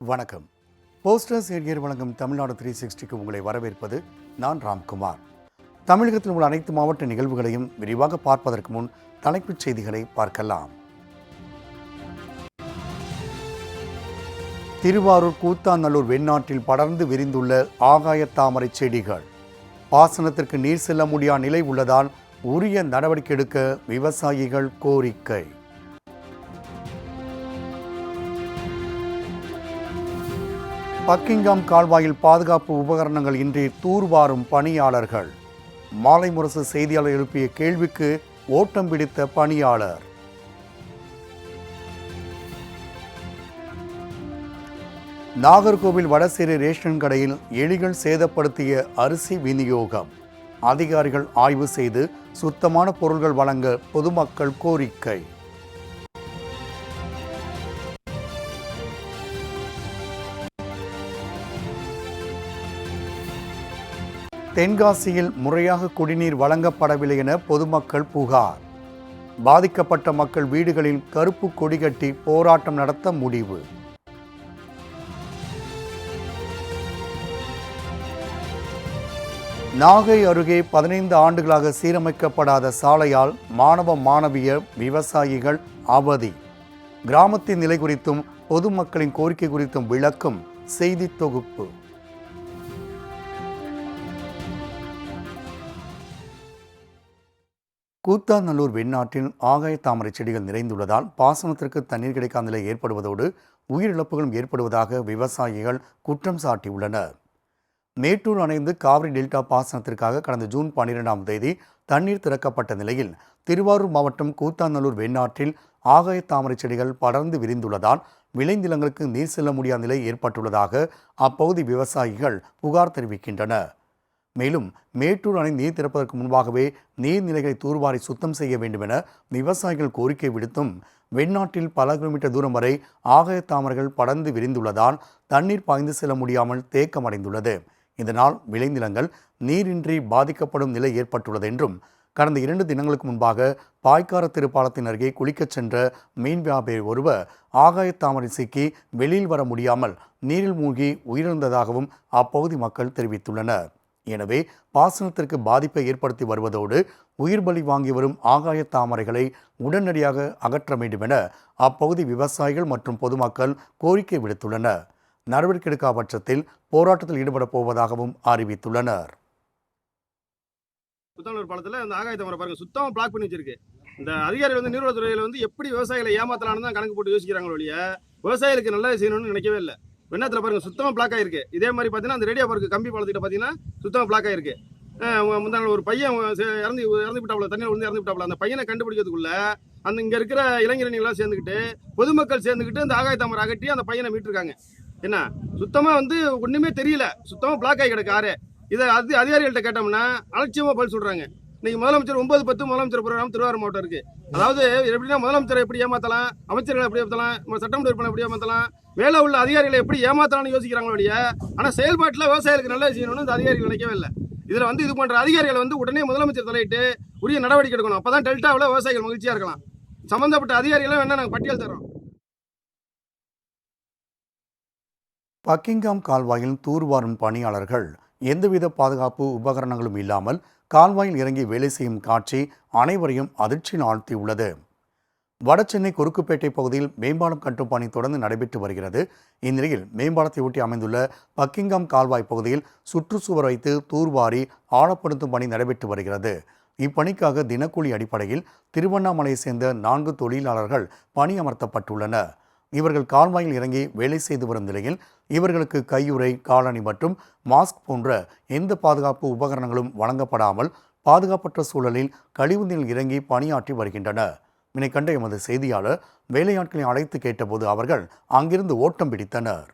வணக்கம். போஸ்டர்ஸ் ஏரியர் வழங்கும் தமிழ்நாடு 360க்கு உங்களை வரவேற்பது நான் ராம்குமார். தமிழகத்தில் உள்ள அனைத்து மாவட்ட நிகழ்வுகளையும் விரிவாக பார்ப்பதற்கு முன் தலைப்புச் செய்திகளை பார்க்கலாம். திருவாரூர் கூத்தாநல்லூர் வெண்ணாற்றில் படர்ந்து விரிந்துள்ள ஆகாய தாமரை செடிகள். பாசனத்திற்கு நீர் செல்ல முடியாத நிலை உள்ளதால் உரிய நடவடிக்கை எடுக்க விவசாயிகள் கோரிக்கை. பக்கிங்காம் கால்வாயில் பாதுகாப்பு உபகரணங்கள் இன்றி தூர்வாரும் பணியாளர்கள். மாலை முரசு செய்தியாளர் எழுப்பிய கேள்விக்கு ஓட்டம் பிடித்த பணியாளர். நாகர்கோவில் வடசேரி ரேஷன் கடையில் எலிகள் சேதப்படுத்திய அரிசி விநியோகம். அதிகாரிகள் ஆய்வு செய்து சுத்தமான பொருட்கள் வழங்க பொதுமக்கள் கோரிக்கை. தென்காசியில் முறையாக குடிநீர் வழங்கப்படவில்லை என பொதுமக்கள் புகார். பாதிக்கப்பட்ட மக்கள் வீடுகளில் கருப்பு கொடி கட்டி போராட்டம் நடத்த முடிவு. நாகை அருகே 15 ஆண்டுகளாக சீரமைக்கப்படாத சாலையால் மாணவ மாணவியர் விவசாயிகள் அவதி. கிராமத்தின் நிலை குறித்தும் பொதுமக்களின் கோரிக்கை குறித்தும் விளக்கும் செய்தி தொகுப்பு. கூத்தாநல்லூர் வெண்ணாற்றில் ஆகாய தாமரை செடிகள் நிறைந்துள்ளதால் பாசனத்திற்கு தண்ணீர் கிடைக்காத நிலை ஏற்படுவதோடு உயிரிழப்புகளும் ஏற்படுவதாக விவசாயிகள் குற்றம் சாட்டியுள்ளனர். மேட்டூர் அணைந்து காவிரி டெல்டா பாசனத்திற்காக கடந்த ஜூன் 12ஆம் தேதி தண்ணீர் திறக்கப்பட்ட நிலையில் திருவாரூர் மாவட்டம் கூத்தாநல்லூர் வெண்ணாற்றில் ஆகாய தாமரை செடிகள் படர்ந்து விரிந்துள்ளதால் விளைநிலங்களுக்கு நீர் செல்ல முடியாத நிலை ஏற்பட்டுள்ளதாக அப்பகுதி விவசாயிகள் புகார் தெரிவிக்கின்றனர். மேலும் மேட்டூர் அணை நீர் திறப்பதற்கு முன்பாகவே நீர்நிலைகளை தூர்வாரி சுத்தம் செய்ய வேண்டும் என விவசாயிகள் கோரிக்கை விடுத்தும் வெண்ணாற்றில் பல கிலோமீட்டர் தூரம் வரை ஆகாய தாமரைகள் படர்ந்து விரிந்துள்ளதால் தண்ணீர் பாய்ந்து செல்ல முடியாமல் தேக்கமடைந்துள்ளது. இதனால் விளைநிலங்கள் நீரின்றி பாதிக்கப்படும் நிலை ஏற்பட்டுள்ளது என்றும் கடந்த 2 தினங்களுக்கு முன்பாக பாய்க்கார திருப்பாலத்தின் அருகே குளிக்கச் சென்ற மீன் வியாபாரி ஒருவர் ஆகாய தாமரை சிக்கி வெளியில் வர முடியாமல் நீரில் மூழ்கி உயிரிழந்ததாகவும் அப்பகுதி மக்கள் தெரிவித்துள்ளனர். எனவே பாசனத்திற்கு பாதிப்பை ஏற்படுத்தி வருவதோடு உயிர் பலி வாங்கி வரும் ஆகாய தாமரைகளை உடனடியாக அகற்ற வேண்டும் என அப்பகுதி விவசாயிகள் மற்றும் பொதுமக்கள் கோரிக்கை விடுத்துள்ளனர். நடவடிக்கை எடுக்காத பட்சத்தில் போராட்டத்தில் ஈடுபட போவதாகவும் அறிவித்துள்ளனர். கூத்தாநல்லூர் பாலத்தில் அந்த ஆகாய தாமரை பாருங்க சுத்தமாக பிளாக் பண்ணி வச்சிருக்கு. இந்த அதிகாரிகள் நீர்வளத்துறையில் எப்படி விவசாயிகளை ஏமாத்தலான்னு தான் கணக்கு போட்டு யோசிக்கிறாங்க ஒழிய விவசாயிகளுக்கு நல்லது செய்யணும்னு நினைக்கவே இல்லை. வெண்ணத்தில் பாருங்க சுத்தமாக பிளாக் ஆயிருக்கு. இதே மாதிரி பார்த்தீங்கன்னா அந்த ரேடியோ பார்க்கு கம்பி பாலத்திட்ட பார்த்தீங்கன்னா சுத்தமாக பிளாக் ஆயிருக்கு. முந்தான ஒரு பையன் இறந்து விட்டாப்புல, தண்ணியில் வந்து இறந்து விட்டாப்புல. அந்த பையனை கண்டுபிடிக்கிறதுக்குள்ள அந்த இங்கே இருக்கிற இளைஞர்கள்லாம் சேர்ந்துக்கிட்டு பொதுமக்கள் சேர்ந்துக்கிட்டு அந்த ஆகாய தாமரை அகட்டி அந்த பையனை மீட்டிருக்காங்க. என்ன சுத்தமாக ஒன்றுமே தெரியல, சுத்தமாக பிளாக் ஆகி கிடக்கு ஆறு. இதை அதிகாரிகள்கிட்ட கேட்டோம்னா அலட்சியமாக பதில் சொல்கிறாங்க. இன்னைக்கு முதலமைச்சர் 9-10 முதலமைச்சர் ப்ரோக்ராம் திருவாரூர் மாவட்டம் இருக்கு. அதாவது எப்படின்னா முதலமைச்சரை எப்படி ஏமாத்தலாம், அமைச்சர்களை எப்படி ஏமாத்தலாம், சட்டமன்ற உறுப்பினர் எப்படி ஏமாத்தலாம், மேலே உள்ள அதிகாரிகளை எப்படி ஏமாத்தலாம்னு யோசிக்கிறாங்களோ இல்லையா. ஆனால் செயல்பாட்டில் விவசாயிகளுக்கு நல்லது செய்யணும்னு இந்த அதிகாரிகள் நினைக்கவே இல்லை. இதில் இது போன்ற அதிகாரிகள் உடனே முதலமைச்சர் தலையிட்டு உரிய நடவடிக்கை எடுக்கணும். அப்போ தான் டெல்டாவில் விவசாயிகள் மகிழ்ச்சியாக இருக்கலாம். சம்பந்தப்பட்ட அதிகாரிகளும் வேணா நாங்கள் பட்டியல் தரோம். பக்கிங்காம் கால்வாயில் தூர்வாரும் பணியாளர்கள் எந்தவித பாதுகாப்பு உபகரணங்களும் இல்லாமல் கால்வாயில் இறங்கி வேலை செய்யும் காட்சி அனைவரையும் அதிர்ச்சியில் ஆழ்த்தியுள்ளது. வடசென்னை குறுக்குப்பேட்டை பகுதியில் மேம்பாலம் கட்டும் பணி தொடர்ந்து நடைபெற்று வருகிறது. இந்நிலையில் மேம்பாலத்தை ஒட்டி அமைந்துள்ள பக்கிங்காம் கால்வாய் பகுதியில் சுற்றுச்சுவர் வைத்து தூர்வாரி ஆழப்படுத்தும் பணி நடைபெற்று வருகிறது. இப்பணிக்காக தினக்கூலி அடிப்படையில் திருவண்ணாமலையை சேர்ந்த 4 தொழிலாளர்கள் பணியமர்த்தப்பட்டுள்ளனர். இவர்கள் கால்வாயில் இறங்கி வேலை செய்து வரும் நிலையில் இவர்களுக்கு கையுறை, காலணி மற்றும் மாஸ்க் போன்ற எந்த பாதுகாப்பு உபகரணங்களும் வழங்கப்படாமல் பாதுகாப்பற்ற சூழலில் கழிவுநீரில் இறங்கி பணியாற்றி வருகின்றனர். இதனை கண்ட எமது செய்தியாளர் வேலையாட்களை அழைத்து கேட்டபோது அவர்கள் அங்கிருந்து ஓட்டம் பிடித்தனர்.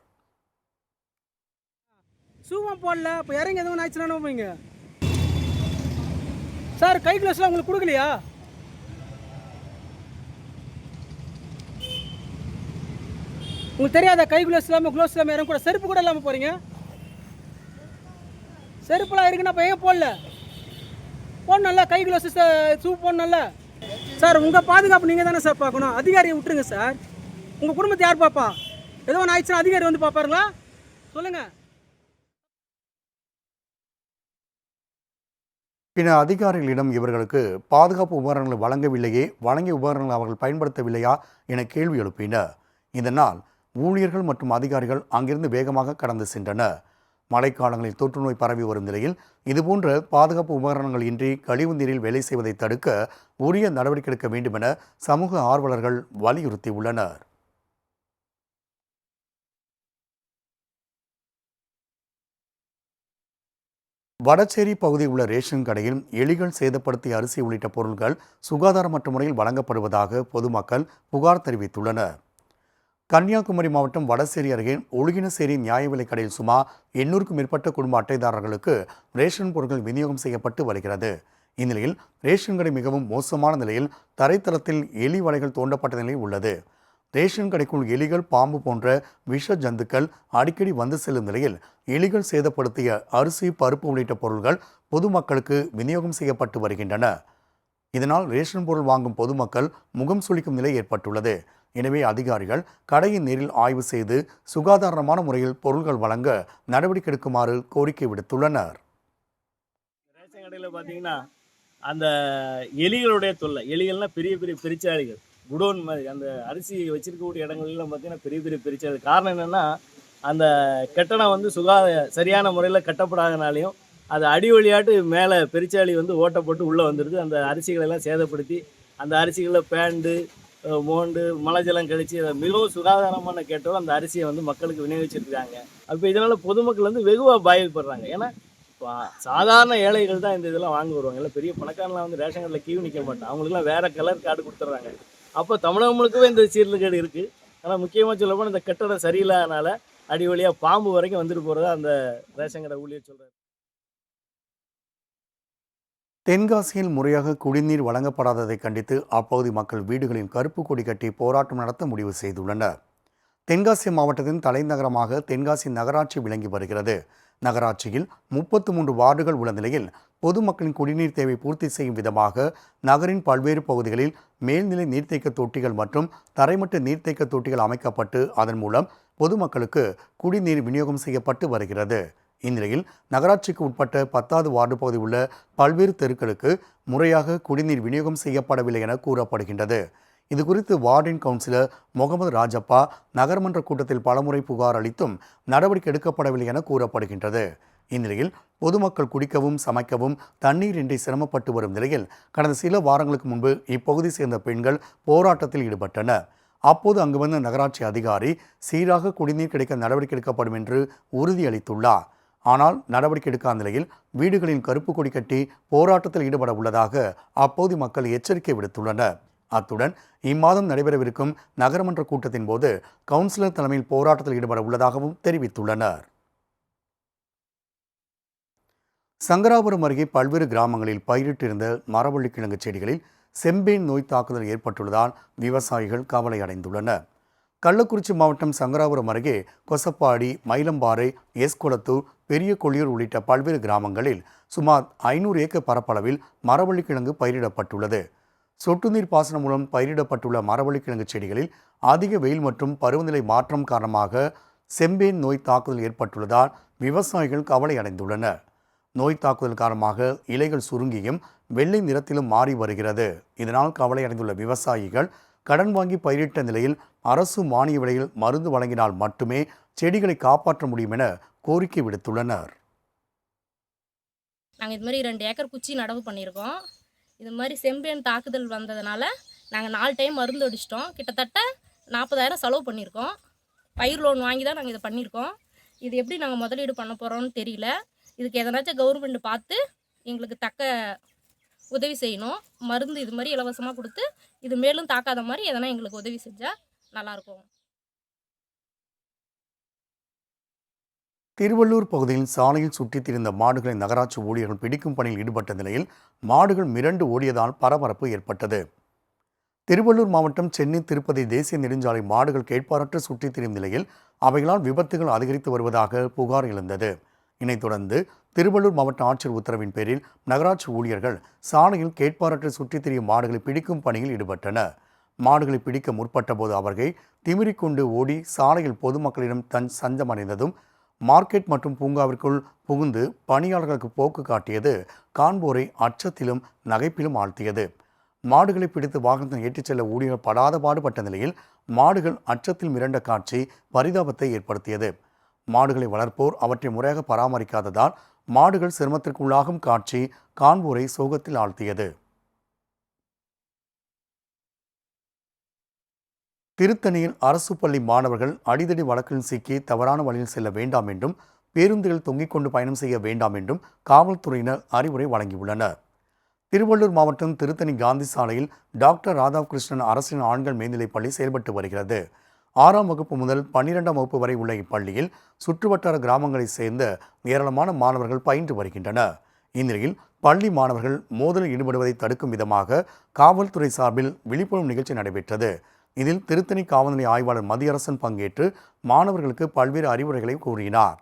சார் கை கிளாஸ்லாம் உங்களுக்கு கொடுக்கலையா? உங்களுக்கு தெரியாத கை க்ளோஸ் இல்லாமல் யாரும் கூட செருப்பு கூட இல்லாமல் போகிறீங்க. செருப்புலாம் இருக்குன்னா இப்போ ஏன் போடல? போடணும்ல, கை க்ளோஸ் ஷூ போடணும்ல. சார் உங்கள் பாதுகாப்பு நீங்கள் தானே சார் பார்க்கணும். அதிகாரியை விட்டுருங்க சார். உங்கள் குடும்பத்தை யார் பாப்பா? ஏதோ ஒன்று ஆயிடுச்சுன்னா அதிகாரி வந்து பார்ப்பாருங்களா? சொல்லுங்கள். பின்னர் அதிகாரிகளிடம் இவர்களுக்கு பாதுகாப்பு உபகரணங்களை வழங்கவில்லையே, வழங்கிய உபகரணங்களை அவர்கள் பயன்படுத்தவில்லையா என கேள்வி எழுப்பினர். இதனால் ஊழியர்கள் மற்றும் அதிகாரிகள் அங்கிருந்து வேகமாக கடந்து சென்றனர். மழைக்காலங்களில் தொற்றுநோய் பரவி வரும் நிலையில் இதுபோன்ற பாதுகாப்பு உபகரணங்கள் இன்றி கழிவு நீரில் வேலை செய்வதை தடுக்க உரிய நடவடிக்கை எடுக்க வேண்டும் என சமூக ஆர்வலர்கள் வலியுறுத்தியுள்ளனர். வடச்சேரி பகுதியில் உள்ள ரேஷன் கடையில் எலிகள் சேதப்படுத்திய அரிசி உள்ளிட்ட பொருட்கள் சுகாதாரமற்ற முறையில் வழங்கப்படுவதாக பொதுமக்கள் புகார் தெரிவித்துள்ளனர். கன்னியாகுமரி மாவட்டம் வடசேரி அருகே ஒழுகினசேரி நியாய விலைக் கடையில் சுமார் 800க்கும் மேற்பட்ட குடும்ப அட்டைதாரர்களுக்கு ரேஷன் பொருட்கள் விநியோகம் செய்யப்பட்டு வருகிறது. இந்நிலையில் ரேஷன் கடை மிகவும் மோசமான நிலையில் தரைத்தளத்தில் எலி வலைகள் தோண்டப்பட்ட நிலையில் உள்ளது. ரேஷன் கடைக்குள் எலிகள், பாம்பு போன்ற விஷ ஜந்துக்கள் அடிக்கடி வந்து செல்லும் நிலையில் எலிகள் சேதப்படுத்திய அரிசி, பருப்பு உள்ளிட்ட பொருட்கள் பொதுமக்களுக்கு விநியோகம் செய்யப்பட்டு வருகின்றன. இதனால் ரேஷன் பொருள் வாங்கும் பொதுமக்கள் முகம் சுளிக்கும் நிலை ஏற்பட்டுள்ளது. எனவே அதிகாரிகள் கடையின் நேரில் ஆய்வு செய்து சுகாதாரமான முறையில் பொருட்கள் வழங்க நடவடிக்கை எடுக்குமாறு கோரிக்கை விடுத்துள்ளனர். ரேஷன் கடையில் பார்த்தீங்கன்னா அந்த எலிகளுடைய தொல்லை, எலிகள்னால் பெரிய பெரிய பெருச்சாளிகள், குடோன் மாதிரி அந்த அரிசி வச்சிருக்கக்கூடிய இடங்கள்லாம் பார்த்தீங்கன்னா பெரிய பெரிய பெருச்சாளி. காரணம் என்னென்னா அந்த கட்டணம் வந்து சரியான முறையில் கட்டப்படாதனாலையும் அது அடி வழியாட்டு மேலே பெருச்சாளி வந்து ஓட்டை போட்டு உள்ளே வந்துடுது. அந்த அரிசிகளெல்லாம் சேதப்படுத்தி அந்த அரிசிகளில் பேண்டு, மோண்டு, மழை ஜலம் கழித்து அதை மிகவும் சுகாதாரமான கேட்டோம் அந்த அரிசியை வந்து மக்களுக்கு விநியோகிச்சிருக்காங்க. அப்போ இதனால் பொதுமக்கள் வந்து வெகுவாக பாதிக்கப்படுறாங்க. ஏன்னா சாதாரண ஏழைகள் தான் இந்த இதெல்லாம் வாங்க வருவாங்க. இல்லை பெரிய பணக்காரலாம் வந்து ரேஷன் கார்டில் கியூ நிற்க மாட்டாங்க. அவங்களுக்குலாம் வேறு கலர் கார்டு கொடுத்துட்றாங்க. அப்போ தமிழகம் முழுக்கவே இந்த சீர்கேடு இருக்குது. ஆனால் முக்கியமாக சொல்லப்போனால் இந்த கட்டடம் சரியில்லாதனால அடி வழியாக பாம்பு வரைக்கும் வந்துட்டு போகிறதா அந்த ரேஷன் கடை ஊழியர் சொல்கிறார். தென்காசியில் முறையாக குடிநீர் வழங்கப்படாததை கண்டித்து அப்பகுதி மக்கள் வீடுகளில் கருப்பு கொடி கட்டி போராட்டம் நடத்த முடிவு செய்துள்ளனர். தென்காசி மாவட்டத்தின் தலைநகரமாக தென்காசி நகராட்சி விளங்கி வருகிறது. நகராட்சியில் 33 வார்டுகள் உள்ள நிலையில் பொதுமக்களின் குடிநீர் தேவை பூர்த்தி செய்யும் விதமாக நகரின் பல்வேறு பகுதிகளில் மேல்நிலை நீர்த்தேக்க தொட்டிகள் மற்றும் தரைமட்ட நீர்த்தேக்க தொட்டிகள் அமைக்கப்பட்டு அதன் மூலம் பொதுமக்களுக்கு குடிநீர் விநியோகம் செய்யப்பட்டு வருகிறது. இந்நிலையில் நகராட்சிக்கு உட்பட்ட 10வது வார்டு பகுதியில் உள்ள பல்வேறு தெருக்களுக்கு முறையாக குடிநீர் விநியோகம் செய்யப்படவில்லை என கூறப்படுகின்றது. இதுகுறித்து வார்டின் கவுன்சிலர் முகமது ராஜப்பா நகர்மன்ற கூட்டத்தில் பலமுறை புகார் அளித்தும் நடவடிக்கை எடுக்கப்படவில்லை என கூறப்படுகின்றது. இந்நிலையில் பொதுமக்கள் குடிக்கவும் சமைக்கவும் தண்ணீர் இன்றி சிரமப்பட்டு வரும் நிலையில் கடந்த சில வாரங்களுக்கு முன்பு இப்பகுதி சேர்ந்த பெண்கள் போராட்டத்தில் ஈடுபட்டனர். அப்போது அங்கு வந்த நகராட்சி அதிகாரி சீராக குடிநீர் கிடைக்க நடவடிக்கை எடுக்கப்படும் என்று உறுதியளித்துள்ளார். ஆனால் நடவடிக்கை எடுக்காத நிலையில் வீடுகளில் கருப்பு கொடி கட்டி போராட்டத்தில் ஈடுபட உள்ளதாக அப்போது மக்கள் எச்சரிக்கை விடுத்துள்ளனர். அத்துடன் இம்மாதம் நடைபெறவிருக்கும் நகரமன்ற கூட்டத்தின் போது கவுன்சிலர் தலைமையில் போராட்டத்தில் ஈடுபட உள்ளதாகவும் தெரிவித்துள்ளனர். சங்கராபுரம் அருகே பல்வேறு கிராமங்களில் பயிரிட்டிருந்த மரவள்ளிக்கிழங்கு செடிகளில் செம்பேன் நோய் தாக்குதல் ஏற்பட்டுள்ளதால் விவசாயிகள் கவலை அடைந்துள்ளனர். கள்ளக்குறிச்சி மாவட்டம் சங்கராபுரம் அருகே கொசப்பாடி, மயிலம்பாறை, எஸ்குளத்தூர், பெரிய கொள்ளியூர் உள்ளிட்ட பல்வேறு கிராமங்களில் சுமார் 500 ஏக்கர் பரப்பளவில் மரவள்ளிக்கிழங்கு பயிரிடப்பட்டுள்ளது. சொட்டு நீர் பாசனம் மூலம் பயிரிடப்பட்டுள்ள மரவள்ளிக்கிழங்கு செடிகளில் அதிக வெயில் மற்றும் பருவநிலை மாற்றம் காரணமாக செம்பேன் நோய் தாக்குதல் ஏற்பட்டுள்ளதால் விவசாயிகள் கவலை அடைந்துள்ளனர். நோய் தாக்குதல் காரணமாக இலைகள் சுருங்கியும் வெள்ளை நிறத்திலும் மாறி வருகிறது. இதனால் கவலை அடைந்துள்ள விவசாயிகள் கடன் வாங்கி பயிரிட்ட நிலையில் அரசு மானிய விலையில் மருந்து வழங்கினால் மட்டுமே செடிகளை காப்பாற்ற முடியும் என கோரிக்கை விடுத்துள்ளனர். நாங்கள் இது மாதிரி 2 ஏக்கர் குச்சி நடவு பண்ணியிருக்கோம். இது மாதிரி செம்பேன் தாக்குதல் வந்ததுனால நாங்கள் 4 டைம் மருந்து அடிச்சிட்டோம். கிட்டத்தட்ட 40,000 செலவு பண்ணியிருக்கோம். பயிர் லோன் வாங்கி தான் நாங்கள் இதை பண்ணியிருக்கோம். இது எப்படி நாங்கள் முதலீடு பண்ண போகிறோம்னு தெரியல. இதுக்கு எதனாச்சும் கவர்மெண்ட் பார்த்து எங்களுக்கு தக்க உதவி செய்யணும். மருந்து இது மாதிரி இலவசமாக கொடுத்து இது மேலும் தாக்காத மாதிரி எதனா எங்களுக்கு உதவி செஞ்சால் நல்லாயிருக்கும். திருவள்ளூர் பகுதியில் சாலையில் சுற்றித் திரிந்த மாடுகளை நகராட்சி ஊழியர்கள் பிடிக்கும் பணியில் ஈடுபட்ட நிலையில் மாடுகள் மிரண்டு ஓடியதால் பரபரப்பு ஏற்பட்டது. திருவள்ளூர் மாவட்டம் சென்னை திருப்பதி தேசிய நெடுஞ்சாலை மாடுகள் கேட்பாரற்று சுற்றித் திரியும் நிலையில் அவைகளால் விபத்துகள் அதிகரித்து வருவதாக புகார் எழுந்தது. இதனைத் தொடர்ந்து திருவள்ளூர் மாவட்ட ஆட்சியர் உத்தரவின் பேரில் நகராட்சி ஊழியர்கள் சாலையில் கேட்பாரற்று சுற்றித் திரியும் மாடுகளை பிடிக்கும் பணியில் ஈடுபட்டனர். மாடுகளை பிடிக்க முற்பட்டபோது அவர்கள் திமிரிக்கொண்டு ஓடி சாலையில் பொதுமக்களிடம் சஞ்சமடைந்ததும் மார்க்கெட் மற்றும் பூங்காவிற்குள் புகுந்து பணியாளர்களுக்கு போக்கு காட்டியது காண்போரை அச்சத்திலும் நகைப்பிலும் ஆழ்த்தியது. மாடுகளை பிடித்து வாகனத்தில் ஏற்றிச் செல்ல ஊழியர்கள் படாத பாடுபட்ட நிலையில் மாடுகள் அச்சத்தில் மிரண்ட காட்சி பரிதாபத்தை ஏற்படுத்தியது. மாடுகளை வளர்ப்போர் அவற்றை முறையாக பராமரிக்காததால் மாடுகள் சிரமத்திற்குள்ளாகும் காட்சி காண்போரை சோகத்தில் ஆழ்த்தியது. திருத்தணியில் அரசு பள்ளி மாணவர்கள் அடிதடி வழக்கில் சிக்கி தவறான வழியில் செல்ல வேண்டாம் என்றும் பேருந்துகள் தொங்கிக் கொண்டு பயணம் செய்ய வேண்டாம் என்றும் காவல்துறையினர் அறிவுரை வழங்கியுள்ளனர். திருவள்ளூர் மாவட்டம் திருத்தணி காந்தி சாலையில் டாக்டர் ராதாகிருஷ்ணன் அரசின் ஆண்கள் மேல்நிலைப் பள்ளி செயல்பட்டு வருகிறது. 6ஆம் வகுப்பு முதல் 12ஆம் வகுப்பு வரை உள்ள இப்பள்ளியில் சுற்றுவட்டார கிராமங்களைச் சேர்ந்த ஏராளமான மாணவர்கள் பயின்று வருகின்றனர். இந்நிலையில் பள்ளி மாணவர்கள் மோதலில் ஈடுபடுவதை தடுக்கும் விதமாக காவல்துறை சார்பில் விழிப்புணர்வு நிகழ்ச்சி நடைபெற்றது. இதில் திருத்தணி காவல்நிலைய ஆய்வாளர் மதியரசன் பங்கேற்று மாணவர்களுக்கு பல்வேறு அறிவுரைகளை கூறினார்.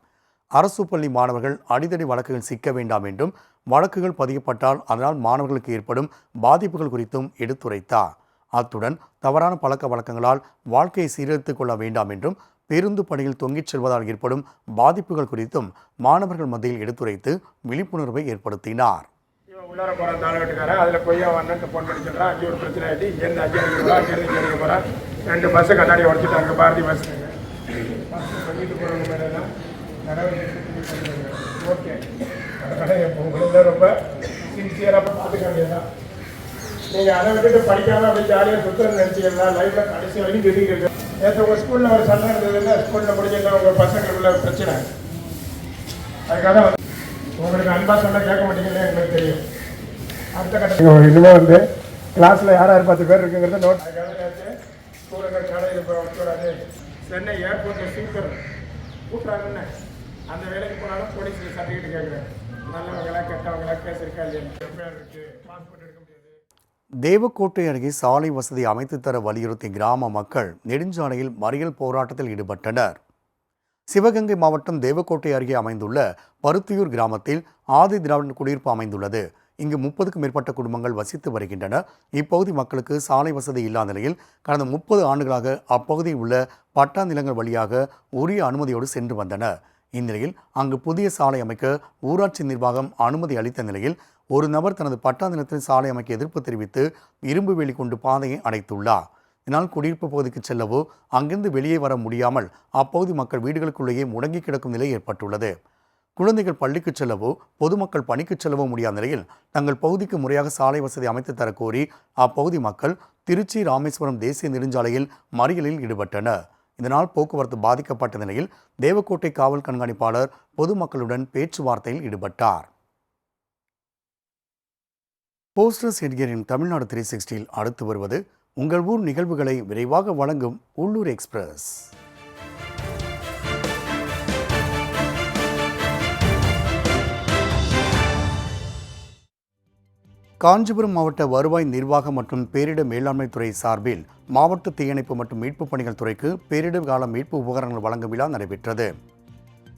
அரசு பள்ளி மாணவர்கள் அடிதடி வழக்குகள் சிக்க வேண்டாம் என்றும் வழக்குகள் பதியப்பட்டால் அதனால் மாணவர்களுக்கு ஏற்படும் பாதிப்புகள் குறித்தும் எடுத்துரைத்தார். அத்துடன் தவறான பழக்க வழக்கங்களால் வாழ்க்கையை சீரழித்துக் கொள்ள வேண்டாம் என்றும் பேருந்து பணியில் தொங்கிச் செல்வதால் ஏற்படும் பாதிப்புகள் குறித்தும் மாணவர்கள் மத்தியில் எடுத்துரைத்து விழிப்புணர்வை ஏற்படுத்தினார். உள்ளார போகிறான் தாளகட்டுக்காரன், அதில் போய் அவன் அண்ணன் ஃபோன் பண்ணி சொல்கிறான், அங்கே ஒரு பிரச்சனை ஆகிட்டு இங்கேருந்து அங்கே அடிக்க போகிறான், அங்கேருந்து இங்கே அடிக்க போகிறான். 2 பஸ்ஸை கண்ணாடி உடச்சிட்டாங்க, பாரதி பஸ். பண்ணிட்டு போகிறவங்க மேலே தான் நடவடிக்கை. ஓகே, அதனால் உங்களை ரொம்ப சின்சியராக பார்த்துக்காங்க. தான் நீங்கள் அதை விட்டுட்டு படிக்காமல் அப்படி ஜாலியாக சுற்றுறது நினச்சிக்கலாம். லைஃப்பில் கடைசி வரைக்கும் தெரிஞ்சுட்டு இருக்கு. நேற்று உங்கள் ஸ்கூலில் ஒரு சண்டை இருந்ததுன்னா ஸ்கூலில் முடிஞ்சிருந்தா உங்கள் பசங்களுக்குள்ள பிரச்சனை. அதுக்காக உங்களுக்கு அன்பா சொன்னா கேட்க மாட்டீங்கன்னு எங்களுக்கு தெரியும். அடுத்த கட்டம் இனிமே வந்து கிளாஸில் யார் 10 பேர் இருக்குங்கிறத நோட். அதுக்காக ஸ்கூலுங்க கடையில் இப்போ வச்சுக்கூடாது. சென்னை ஏர்போர்ட்டில் ஸ்பீக்கர் கூட்டுறாங்கன்னு அந்த வேலைக்கு போனாலும் போலீஸ் சர்டிஃபிகேட் கேட்குறேன். நல்லவங்களா கெட்டவங்களா கேஸ் இருக்கா இல்லையா இருக்கு, பாஸ்போர்ட் எடுக்க முடியாது. தேவக்கோட்டை அருகே சாலை வசதி அமைத்து தர வலியுறுத்தி கிராம மக்கள் நெடுஞ்சாலையில் மறியல் போராட்டத்தில் ஈடுபட்டனர். சிவகங்கை மாவட்டம் தேவக்கோட்டை அருகே அமைந்துள்ள பருத்தியூர் கிராமத்தில் ஆதி திராவிட குடியிருப்பு அமைந்துள்ளது. இங்கு 30க்கும் மேற்பட்ட குடும்பங்கள் வசித்து வருகின்றன. இப்பகுதி மக்களுக்கு சாலை வசதி இல்லாத நிலையில் கடந்த 30 ஆண்டுகளாக அப்பகுதியில் உள்ள பட்டா நிலங்கள் வழியாக உரிய அனுமதியோடு சென்று வந்தனர். இந்நிலையில் அங்கு புதிய சாலை அமைக்க ஊராட்சி நிர்வாகம் அனுமதி அளித்த நிலையில் ஒரு நபர் தனது பட்டா நிலத்தில் சாலை அமைக்க எதிர்ப்பு தெரிவித்து இரும்பு வேலி கொண்டு பாதையை அடைத்துள்ளார். இதனால் குடியிருப்பு பகுதிக்கு செல்லவோ அங்கிருந்து வெளியே வர முடியாமல் அப்பகுதி மக்கள் வீடுகளுக்குள்ளேயே முடங்கி கிடக்கும் நிலை ஏற்பட்டுள்ளது. குழந்தைகள் பள்ளிக்கு செல்லவோ பொதுமக்கள் பணிக்கு செல்லவோ முடியாத நிலையில் தங்கள் பகுதிக்கு முறையாக சாலை வசதி அமைத்து தர கோரி அப்பகுதி மக்கள் திருச்சி ராமேஸ்வரம் தேசிய நெடுஞ்சாலையில் மறியலில் ஈடுபட்டனர். இதனால் போக்குவரத்து பாதிக்கப்பட்ட நிலையில் தேவக்கோட்டை காவல் கண்காணிப்பாளர் பொதுமக்களுடன் பேச்சுவார்த்தையில் ஈடுபட்டார். போஸ்டர்ஸ் என்கிற தமிழ்நாடு 360 அடுத்து வருவது உங்கள் ஊர் நிகழ்வுகளை விரைவாக வழங்கும் உள்ளூர் எக்ஸ்பிரஸ். காஞ்சிபுரம் மாவட்ட வருவாய் நிர்வாகம் மற்றும் பேரிடர் மேலாண்மை துறை சார்பில் மாவட்ட தீயணைப்பு மற்றும் மீட்பு பணிகள் துறைக்கு பேரிடர் கால மீட்பு உபகரணங்கள் வழங்கும் விழா நடைபெற்றது.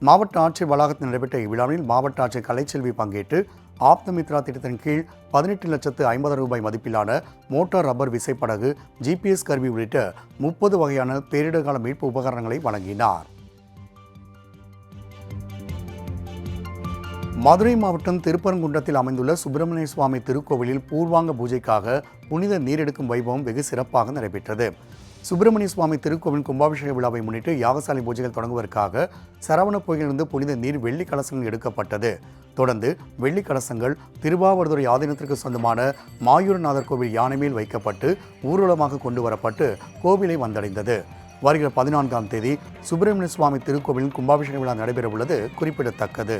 மாவட்ட ஆட்சியர் வளாகத்தில் நடைபெற்ற இவ்விழாவில் மாவட்ட ஆட்சியர் கலைச்செல்வி பங்கேற்று ஆப்தமித்ரா திட்டத்தின் கீழ் 18,50,000 ரூபாய் மதிப்பிலான மோட்டார் ரப்பர் விசைப்படகு, GPS கருவி உள்ளிட்ட 30 வகையான பேரிடர் கால மீட்பு உபகரணங்களை வழங்கினார். மதுரை மாவட்டம் திருப்பரங்குன்றத்தில் அமைந்துள்ள சுப்பிரமணிய சுவாமி திருக்கோவிலில் பூர்வாங்க பூஜைக்காக புனித நீரெடுக்கும் வைபவம் வெகு சிறப்பாக நடைபெற்றது. சுப்பிரமணிய சுவாமி திருக்கோவில் கும்பாபிஷேக விழாவை முன்னிட்டு யாகசாலை பூஜைகள் தொடங்குவதற்காக சரவண பொய்யிலிருந்து புனித நீர் வெள்ளி கலசங்கள் எடுக்கப்பட்டது. தொடர்ந்து வெள்ளி கலசங்கள் திருவாவடுதுறை ஆதீனத்திற்கு சொந்தமான மாயூரநாதர் கோவில் யானை மேல் வைக்கப்பட்டு ஊர்வலமாக கொண்டு வரப்பட்டு கோவிலை வந்தடைந்தது. வருகிற 14ஆம் தேதி சுப்பிரமணிய சுவாமி திருக்கோவிலின் கும்பாபிஷேக விழா நடைபெற உள்ளது குறிப்பிடத்தக்கது.